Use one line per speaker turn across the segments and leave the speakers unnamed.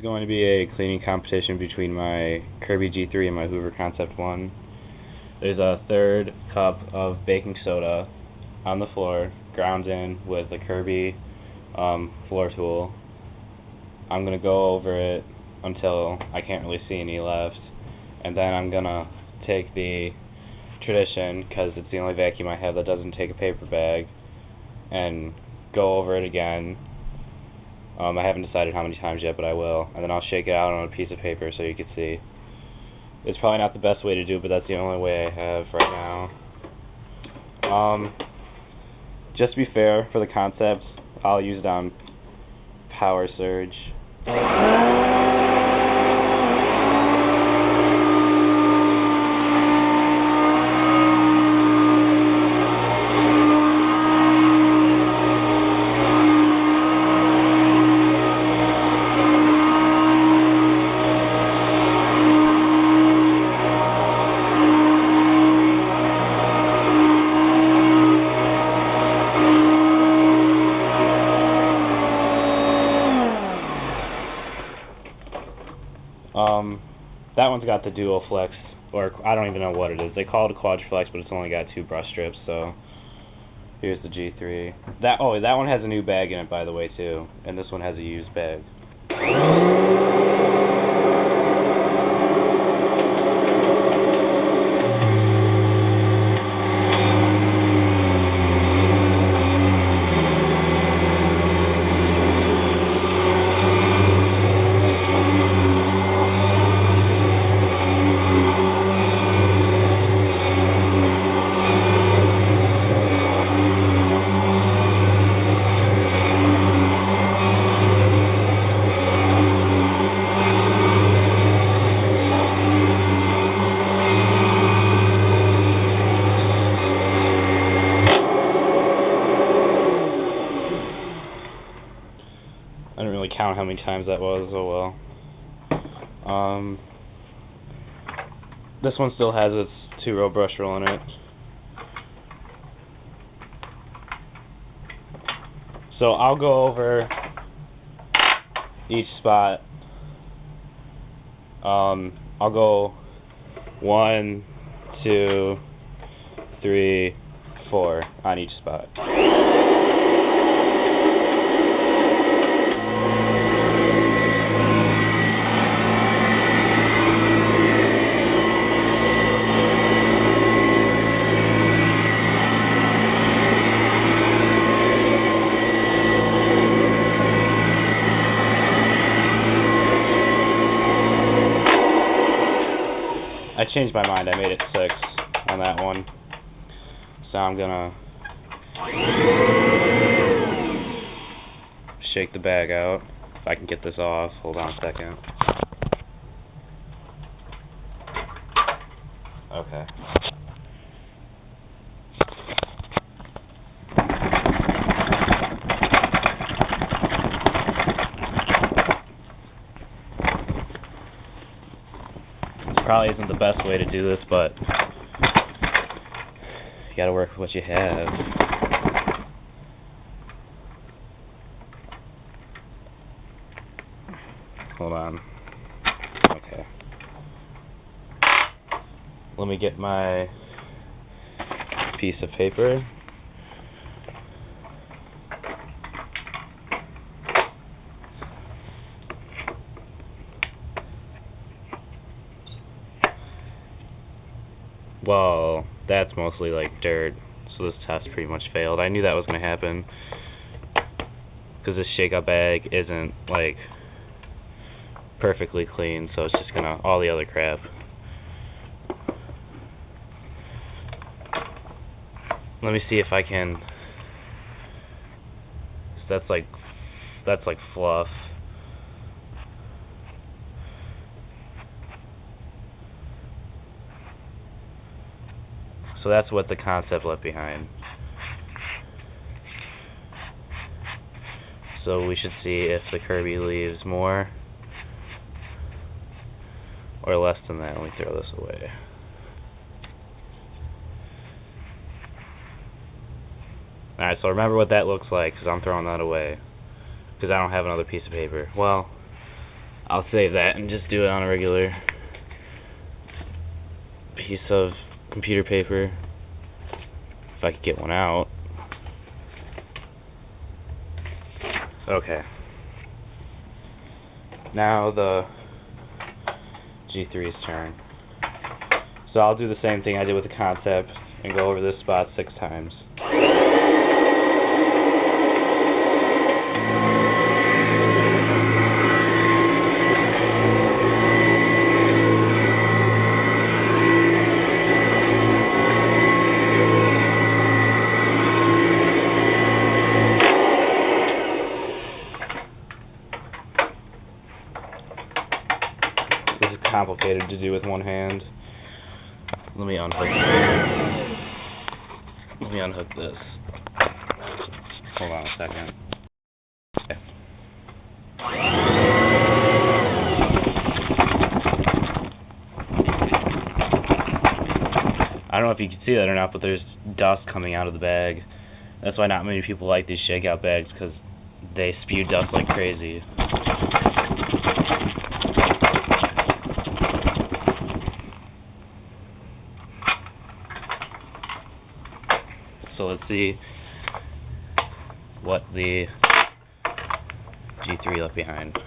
going to be a cleaning competition between my Kirby G3 and my Hoover Concept 1. There's a third cup of baking soda on the floor, ground in with a Kirby floor tool. I'm going to go over it until I can't really see any left, and then I'm going to take the Tradition, because it's the only vacuum I have that doesn't take a paper bag, and go over it again. I haven't decided how many times yet, but I will. And then I'll shake it out on a piece of paper so you can see. It's probably not the best way to do it, but that's the only way I have right now. Just to be fair, for the concepts, I'll use it on Power Surge. That one's got the dual flex, or I don't even know what it is. They call it a quad flex, but it's only got 2 brush strips, so here's the G3. That one has a new bag in it, by the way, too, and this one has a used bag. I didn't really count how many times that was, oh well. This one still has its 2-row brush roll in it. So I'll go over each spot. I'll go 1, 2, 3, 4 on each spot. I changed my mind. I made it 6 on that one. So I'm gonna shake the bag out. If I can get this off. Hold on a second. Okay. Probably isn't the best way to do this, but you gotta work with what you have. Hold on. Okay. Let me get my piece of paper. Well, that's mostly like dirt, so this test pretty much failed. I knew that was going to happen, because this shake-up bag isn't like perfectly clean, so it's just gonna all the other crap. Let me see if I can. That's like fluff. So that's what the concept left behind. So we should see if the Kirby leaves more or less than that. Let me throw this away. Alright, so remember what that looks like, because I'm throwing that away. Because I don't have another piece of paper. Well, I'll save that and just do it on a regular piece of computer paper, if I could get one out. Okay. Now the G3's turn. So I'll do the same thing I did with the concept and go over this spot 6 times. This is complicated to do with one hand. Let me unhook this. Hold on a second. Okay. I don't know if you can see that or not, but there's dust coming out of the bag. That's why not many people like these shakeout bags, because they spew dust like crazy. So let's see what the G3 left behind.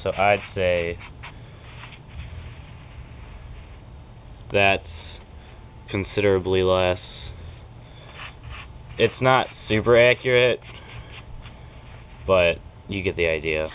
So I'd say that's considerably less. It's not super accurate, but you get the idea.